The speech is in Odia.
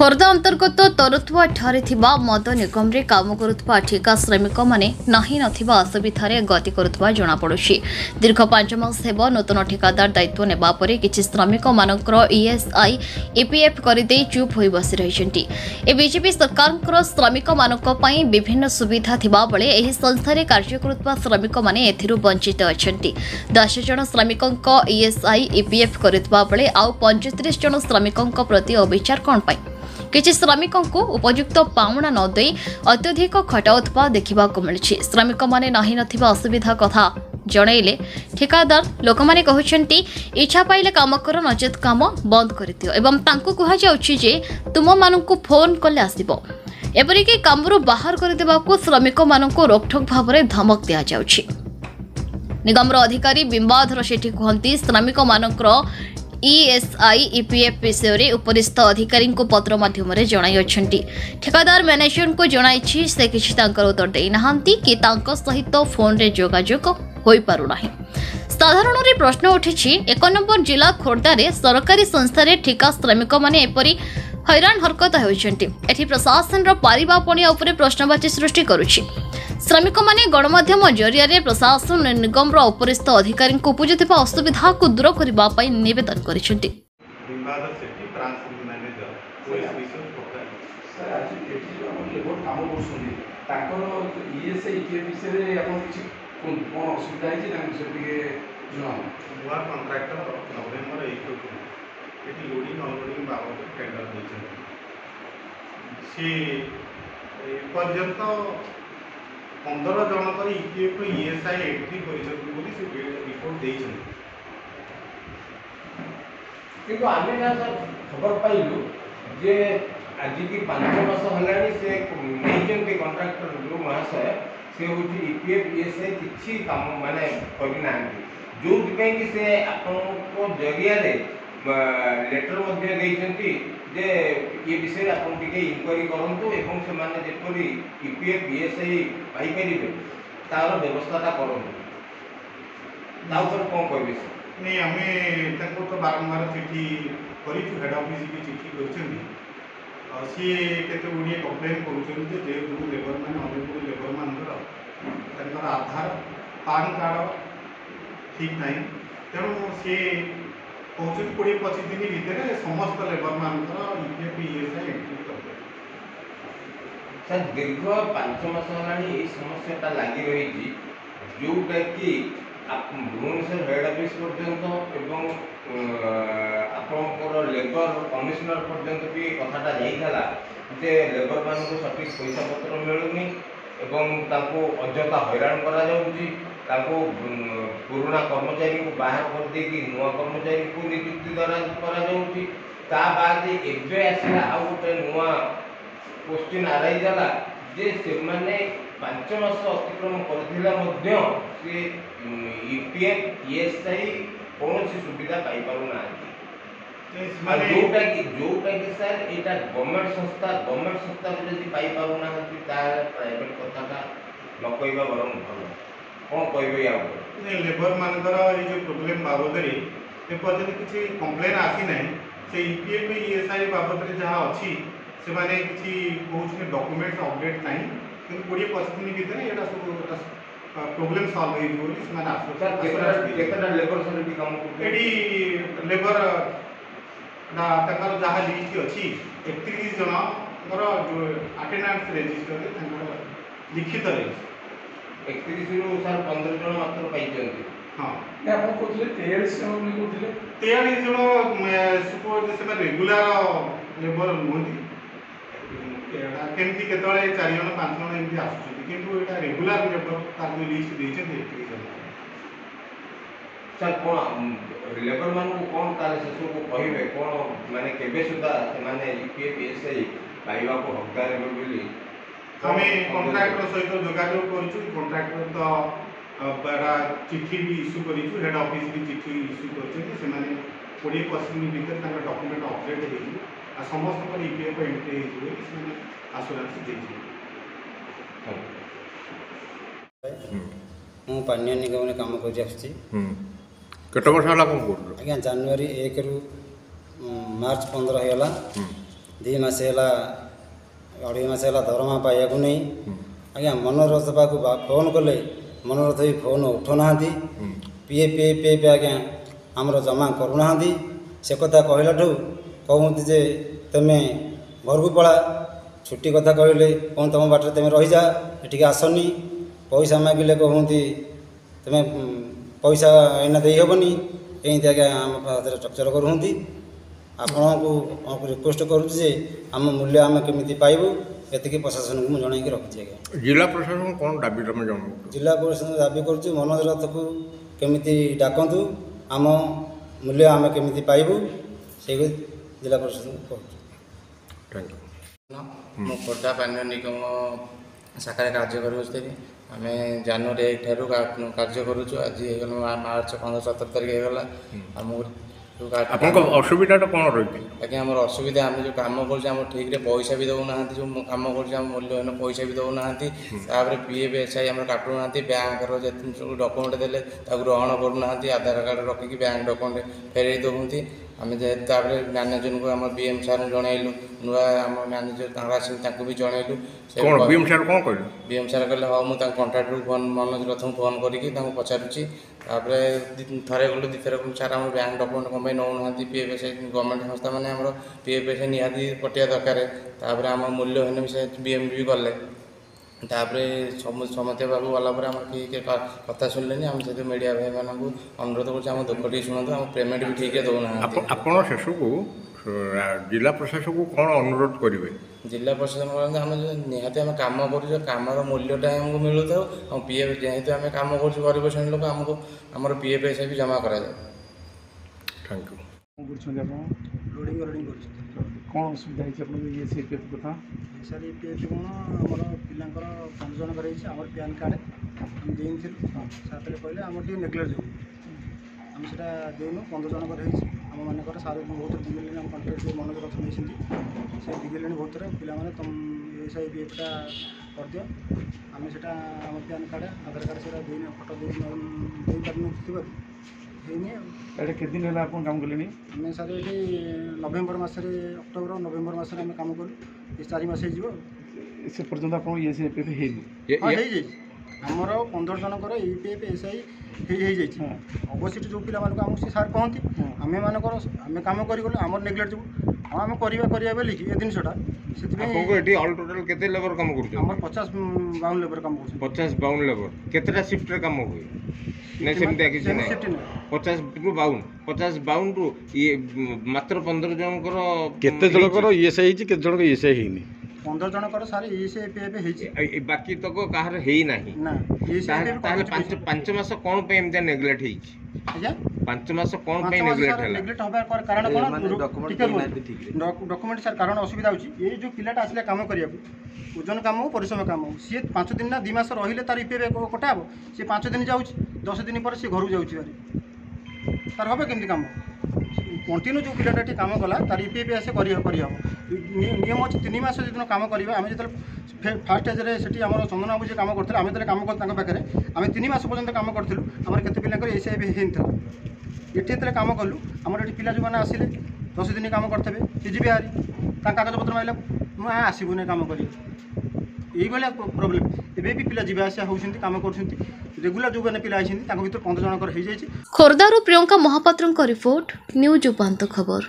खोर्धा अंतर्गत तरुथुआ ठारे थिबा मद निगम रे काम करुथुवा ठिका श्रमिक माने नाही नथिबा असुविधारे गति करुथुवा जणा पडुछि। दीर्घ 5 मास हेबो नूतन ठिकादार दायित्व नेबा परे किछि श्रमिक मानकर ईएसआई ईपीएफ करि दे चुप होई बसि रहिछन्ति। ए बीजेपी सरकारकर श्रमिक मानक पई विभिन्न सुविधा थिबा बळे एही संस्थारे कार्य करुथुवा श्रमिक माने एथिरु वंचित अछन्ति। 10 जण श्रमिकक ईएसआई ईपीएफ करुथुवा बळे आ 35 जण श्रमिकक प्रति अविचार कोन पई किछि श्रमिकों को उपयुक्त पाउणा न दे अत्यधिक खटाउथबा देखा मिली। श्रमिक माने नाही नथिबा असुविधा कथा जनइले ठिकादार लोक माने कहउछन्ति इच्छा पाइले काम कर नचेत काम बंद करदियो एवं तांको कहा जाउछि जे तुम मानकु फोन कले आसीबो। एपरिके कामरु बाहर कर देबाकू श्रमिक मानकु रोकठोक भावरे धमक दिया जाउछि। निगमर अधिकारी बिंबाधर शेठी कहंती श्रमिक मानकर ईएसआई ईपीएफ विषय में उपरिस्थ अधिकारी पत्र माध्यम जणाई ठेकादार मैनेजर को जणाई से किसी उत्तर देना कि सहित फोन रे जोगाजोग हो पारुना। साधारण रे प्रश्न उठी 1 नंबर जिला खोर्धारे सरकारी संस्था ठिका श्रमिक माने एपरी हैरान हरकत होती प्रशासन पारिबापणिया उपरे प्रश्नवाची सृष्टि करुछि। श्रमिक माने गणमाध्यम जरिया प्रशासन निगम उपरिस्थ अधिकारी उपजुवा असुविधा को दूर करने निवेदन करिसेंति। पर्यंत 15 जन ईपीएफ ईएसआई एंट्री रिपोर्ट किंतु आम खबर पाइलु जे आज की 5 मास है से नहीं कंट्राक्टर जो महाशय से हूँ ईपीएफ ईएसआई किसी काम माने करना जो कि से आपको जरिया लेटर जे ये विषय आप इनक्वारी करूँ एवं से ईपीएफ ईएसआई पाइपर तार व्यवस्था करूँ कौन कह नहीं आम तो बारंबार चिठी कर हेड ऑफिस की चिठी कर सी केते गुड़िए कंप्लेन कर लेबर मैंने लेबर मान आधार पान कार्ड ठीक ना तेणु सी कहते 20-25 दिन भितर समस्त लेबर मान ईपीएफ ईएसआई एंट्री कर सर दीर्घ 5 मास है समस्या लगी रही जोटा कि भुवनेश्वर हेड ऑफिस पर्यंत एवं आपंकर लेबर कमिशनर पर्यंत भी कथाटा जाइला जे लेबर मान को सठिक पैसा पत्र मिलूनी एवं अजथा हैरान करा पुराना कर्मचारी को बाहर कर देकी नुआ कर्मचारी को नियुक्ति करा बाद एवं आसला आ गोटे नुआ क्वेश्चन आराई जाला जे से माने 5 मास अतिक्रम करथिला से ईपीएफ ईएसआई कौन सी सुविधा पाई पारु ना जोटा कि सर एटा गवर्नमेंट संस्था जदि पाई पारु ना प्राइवेट कथा न कहबा बरम भल कौन कहबे आ लेबर मानकर ये जो प्रोब्लेम बाबद पर्यटन किसी कंप्लेन आसी ना से ईपीएफ ईएसआई बाबद जहाँ अच्छी से माने किसी कहते डॉक्यूमेंट्स अपडेट ना कि 20-25 दिन भितर यहाँ सब प्रोब्लेम सॉल्व होता लेबर लेबर जहाँ लिस्ट अच्छी 31 जन जो अटेंडेंस रजिस्टर लिखित रही 31 रु सर 15 जन मात्र पाई हाँ आप 43 जन रेगुलर लेबर नुहति केमती के 4 जन 5 जन एमती आसुँच रेगुलर लेबर तार लिस्ट देते सर कौन लेबर मान कौन तार से सब कहे कौन माने केबे सुधा से ईपीएफ ईएसआई पाइबा को हकदार हेबे बोली आम कंट्राक्टर सहित जोगाजोग करूँ कंट्राक्टर तो बड़ा चिठी भी इश्यू करूँ हेड ऑफिस भी चिठी इश्यू कर 20-25 दिन भितर डॉक्यूमेंट अपडेट हो समस्त ईपीएफ एंट्री आश्योरेंस दे मु पानिया निगम काम कर केत वर्ष है कौन कर आज्ञा जनवरी 1 रु मार्च 15 होगा 2 ମାସ ହେଲା 2.5 ମାସ ହେଲା ଦରମା ପାଇବାକୁ ନେଇ ଆଜ୍ଞା ମନୋରଥ ପାଖକୁ ଫୋନ୍ କଲେ ମନୋରଥ ବି ଫୋନ୍ ଉଠାଉନାହାନ୍ତି। ପିଏଫ୍ ଆଜ୍ଞା ଆମର ଜମା କରୁନାହାନ୍ତି। ସେ କଥା କହିଲାଠୁ କହୁଛନ୍ତି ଯେ ତୁମେ ଘରକୁ ପଳା, ଛୁଟି କଥା କହିଲେ କ'ଣ ତୁମ ବାଟରେ ତୁମେ ରହିଯା, ଏଠିକି ଆସନି। ପଇସା ମାଗିଲେ କହୁଛନ୍ତି ତୁମେ ପଇସା ଏଇନା ଦେଇହେବନି। ଏମିତି ଆଜ୍ଞା ଆମ ହାତରେ ଟର୍ଚର କରୁଛନ୍ତି। ଆପଣଙ୍କୁ ରିକ୍ୱେଷ୍ଟ କରୁଛି ଯେ ଆମ ମୂଲ୍ୟ ଆମେ କେମିତି ପାଇବୁ, ଏତିକି ପ୍ରଶାସନକୁ ମୁଁ ଜଣାଇକି ରଖୁଛି ଆଜ୍ଞା। ଜିଲ୍ଲା ପ୍ରଶାସନ କ'ଣ ଦାବି ତମେ ଜଣାଉଛ? ଜିଲ୍ଲା ପ୍ରଶାସନ ଦାବି କରୁଛୁ ମନୋଜ ରଥକୁ କେମିତି ଡାକନ୍ତୁ, ଆମ ମୂଲ୍ୟ ଆମେ କେମିତି ପାଇବୁ, ସେଇ ଜିଲ୍ଲା ପ୍ରଶାସନକୁ କହୁଛୁ। Thank you. ମୁଁ ଖୋର୍ଦ୍ଧା ପାନୀୟ ନିଗମ ଶାଖାରେ କାର୍ଯ୍ୟ କରୁଥିଲି। ଆମେ ଜାନୁଆରୀ 1 ଠାରୁ କାର୍ଯ୍ୟ କରୁଛୁ। ଆଜି ହେଇଗଲା ମାର୍ଚ୍ଚ 15-17 ତାରିଖ ହେଇଗଲା। ଆମକୁ ଆପଣଙ୍କ ଅସୁବିଧାଟା କ'ଣ ରହିଛି? ଆଜ୍ଞା ଆମର ଅସୁବିଧା, ଆମେ ଯେଉଁ କାମ କରୁଛୁ ଆମର ଠିକ୍ରେ ପଇସା ବି ଦେଉନାହାନ୍ତି। ଯେଉଁ କାମ କରୁଛୁ ଆମ ମୂଲ୍ୟହୀନ ପଇସା ବି ଦେଉନାହାନ୍ତି। ତାପରେ ପିଏଫ୍ ଏସ୍ଆଇ ଆମର କାଟୁନାହାନ୍ତି। ବ୍ୟାଙ୍କର ଯେତେ ସବୁ ଡକୁମେଣ୍ଟ ଦେଲେ ତାକୁ ଗ୍ରହଣ କରୁନାହାନ୍ତି। ଆଧାର କାର୍ଡ଼ ରଖିକି ବ୍ୟାଙ୍କ ଡକୁମେଣ୍ଟ ଫେରାଇ ଦେଉଛନ୍ତି। ଆମେ ଯେହେତୁ ତାପରେ ମ୍ୟାନେଜରଙ୍କୁ ଆମ BM ସାର୍ଙ୍କୁ ଜଣାଇଲୁ, ନୂଆ ଆମ ମ୍ୟାନେଜର ତାଙ୍କ ଆସିକି ତାଙ୍କୁ ବି ଜଣାଇଲୁ। କ'ଣ BM ସାର୍ କ'ଣ କହିଲେ? BM ସାର୍ କହିଲେ ହଉ ମୁଁ ତାଙ୍କ କଣ୍ଟ୍ରାକ୍ଟରୁ ମନୋଜ ରଥଙ୍କୁ ଫୋନ୍ କରିକି ତାଙ୍କୁ ପଚାରୁଛି। ତାପରେ ଥରେ ଗଲୁ 2 ଥର ଗଲୁ, ସାର୍ ଆମର ବ୍ୟାଙ୍କ ଡକୁମେଣ୍ଟ କ'ଣ ପାଇଁ ନେଉନାହାନ୍ତି? PFSI ଗଭର୍ଣ୍ଣମେଣ୍ଟ ସଂସ୍ଥା ମାନେ ଆମର PFSI ନିହାତି ପଟିଆ ଦରକାର। ତାପରେ ଆମ ମୂଲ୍ୟହୀନ ବି ସେ BM ବି ଗଲେ। ତାପରେ ସମସ୍ତେ ପାଖକୁ ଗଲା ପରେ ଆମର କିଏ କଥା ଶୁଣିଲେନି। ଆମେ ସେଥି ମିଡ଼ିଆ ଭାଇମାନଙ୍କୁ ଅନୁରୋଧ କରୁଛୁ ଆମ ଦୁଃଖ ଟିକେ ଶୁଣନ୍ତୁ, ଆମ ପେମେଣ୍ଟ ବି ଠିକ୍ରେ ଦେଉନାହାନ୍ତି। ଆପଣ ଶେଷକୁ ଜିଲ୍ଲା ପ୍ରଶାସନକୁ କ'ଣ ଅନୁରୋଧ କରିବେ? ଜିଲ୍ଲା ପ୍ରଶାସନ କରନ୍ତି ଆମେ ନିହାତି ଆମେ କାମ କରୁଛୁ, କାମର ମୂଲ୍ୟଟା ଆମକୁ ମିଳୁଥାଉ। ଆଉ PF ଯେହେତୁ ଆମେ କାମ କରୁଛୁ ଗରିବ ଶ୍ରେଣୀ ଲୋକ, ଆମକୁ ଆମର PFSI ବି ଜମା କରାଯାଏ। Thank you. କ'ଣ କରୁଛନ୍ତି ଆପଣ? ଲୋଡ଼ିଂ କରୁଛନ୍ତି। କ'ଣ ଅସୁବିଧା ହେଇଛି ଆପଣଙ୍କ EPF କଥା? ସାର୍ EPF କ'ଣ ଆମର ପିଲାଙ୍କର 5 ଜଣଙ୍କର ହେଇଛି। ଆମର ପ୍ୟାନ୍ କାର୍ଡ଼ ଆମେ ଦେଇନଥିଲୁ। ସାର୍ କହିଲେ ଆମର ଟିକେ ନେଗ୍ଲେକ୍ଟ ଯୋଗୁଁ ଆମେ ସେଇଟା ଦେଇନୁ। 15 ଜଣଙ୍କର ହେଇଛି। ଆମମାନଙ୍କର ସାର୍ ବହୁତ ଦିଗଲେଣି, ଆମ କଣ୍ଟ୍ରାକ୍ଟ ମନୋଜ ରଥ ନେଇଛନ୍ତି। ସେ ଦିଗଲେଣି ବହୁତ ଥର ପିଲାମାନେ EPFଟା କରିଦିଅ। ଆମେ ସେଇଟା ଆମ ପ୍ୟାନ୍ କାର୍ଡ଼ ଆଧାର କାର୍ଡ଼ ସେଇଟା ଦେଇନି, ଫଟୋ ଦେଇପାରୁନଥିବାରୁ ହେଇନି। ଆଉ ଏଇଟା କେତେ ଦିନ ହେଲା ଆପଣ କାମ କଲେଣି? ଆମେ ସାର୍ ଏଠି ନଭେମ୍ବର ମାସରେ, ଅକ୍ଟୋବର ନଭେମ୍ବର ମାସରେ ଆମେ କାମ କଲୁ। 4 ମାସ ହେଇଯିବ। ସେ ପର୍ଯ୍ୟନ୍ତ ଆପଣ EPF ହେଇନି? ହଁ ହେଇଯାଇଛି। ଆମର 15 ଜଣଙ୍କର EPF SI ହେଇଯାଇଛି। ଅବଶିଷ୍ଟ ଯେଉଁ ପିଲାମାନଙ୍କୁ ଆମକୁ ସେ ସାର୍ କହନ୍ତି, ଆମେ କାମ କରିଗଲୁ ଆମର ନେଗ୍ଲେକ୍ଟ ଯୋଗୁଁ। ହଁ ଆମେ କରିବା ବୋଲିକି ଏ ଜିନିଷଟା ସେଥିପାଇଁ। ଆପଣଙ୍କୁ ଏଠି ଅଲ୍ ଟୋଟାଲ୍ କେତେ ଲେବର କାମ କରୁଛନ୍ତି? ଆମର 50-52 ଲେବର କାମ କରୁଛନ୍ତି। 50-52 ଲେବର। କେତେଟା ସିଫ୍ଟରେ କାମ ହୁଏ? ନାଇଁ ସେମିତି କିଛି ନାହିଁ। 50ରୁ 52, 50-52ରୁ ଇଏ ମାତ୍ର 15 ଜଣଙ୍କର। କେତେ ଜଣଙ୍କର ESI ହେଇଛି, କେତେ ଜଣଙ୍କ ESI ହେଇନି? 15 ଜଣଙ୍କର ସାର୍ EPF ହେଇଛି। ବାକି ତକ କାହାର ହେଇନାହିଁ ନା। ତାହେଲେ 5 ମାସ କ'ଣ ପାଇଁ ଏମିତି ନେଗ୍ଲେକ୍ଟ ହେଇଛି? ଆଜ୍ଞା 5 ମାସ କ'ଣ ପାଇଁ ନେଗ୍ଲେକ୍ଟ ହେଲା? ନେଗ୍ଲେକ୍ଟ ହେବାର କାରଣ କ'ଣ? ଡକୁମେଣ୍ଟ ସାର୍ କାରଣ ଅସୁବିଧା ହେଉଛି। ଏଇ ଯେଉଁ ପିଲାଟା ଆସିଲା କାମ କରିବାକୁ, ଓଜନ କାମ ହଉ ପରିଶ୍ରମ କାମ ହଉ, ସିଏ 5 ଦିନ ନା 2 ମାସ ରହିଲେ ତାର EPF କଟା ହେବ। ସିଏ 5 ଦିନ ଯାଉଛି, 10 ଦିନ ପରେ ସିଏ ଘରକୁ ଯାଉଛି ଭାରି, ତାର ହେବ କେମିତି କାମ? କଣ୍ଟିନ୍ୟୁ ଯେଉଁ ପିଲାଟା ଏଠି କାମ କଲା ତାର EPF ଆସେ କରିହେବ। ନିୟମ ଅଛି 3 ମାସ ଯେଦିନ କାମ କରିବା। ଆମେ ଯେତେବେଳେ ଫାର୍ଷ୍ଟ ଷ୍ଟେଜ୍ରେ ସେଠି ଆମର ଚନ୍ଦନ ବାବୁ ଯେ କାମ କରିଥିଲେ, ଆମେ ଯେତେବେଳେ କାମ କଲୁ ତାଙ୍କ ପାଖରେ, ଆମେ 3 ମାସ ପର୍ଯ୍ୟନ୍ତ କାମ କରିଥିଲୁ। ଆମର କେତେ ପିଲାଙ୍କର EPF ହେଇନଥିଲା। ଏଠି ଯେତେବେଳେ କାମ କଲୁ, ଆମର ଏଠି ପିଲା ଯେଉଁମାନେ ଆସିଲେ 10 ଦିନ କାମ କରିଥିବେ, ସେ ଯିବେ ହାରି, ତାଙ୍କ କାଗଜପତ୍ର ମାଇଲା ମୁଁ ଆସିବୁନି କାମ କରିବି, এইভাবে প্রবলেম। ଏବେ ବି ପିଲା ଯିବା ଆସିବା ହେଉଛନ୍ତି, କାମ କରୁଛନ୍ତି। ରେଗୁଲାର ଯେଉଁମାନେ ପିଲା ଆସିଛନ୍ତି ତାଙ୍କ ଭିତରୁ 15 ଜଣଙ୍କର ହେଇଯାଇଛି। ଖୋର୍ଦ୍ଧାରୁ ପ୍ରିୟଙ୍କା ମହାପାତ୍ରଙ୍କ ରିପୋର୍ଟ, ନ୍ୟୁଜ୍ ଉପାନ୍ତ ଖବର।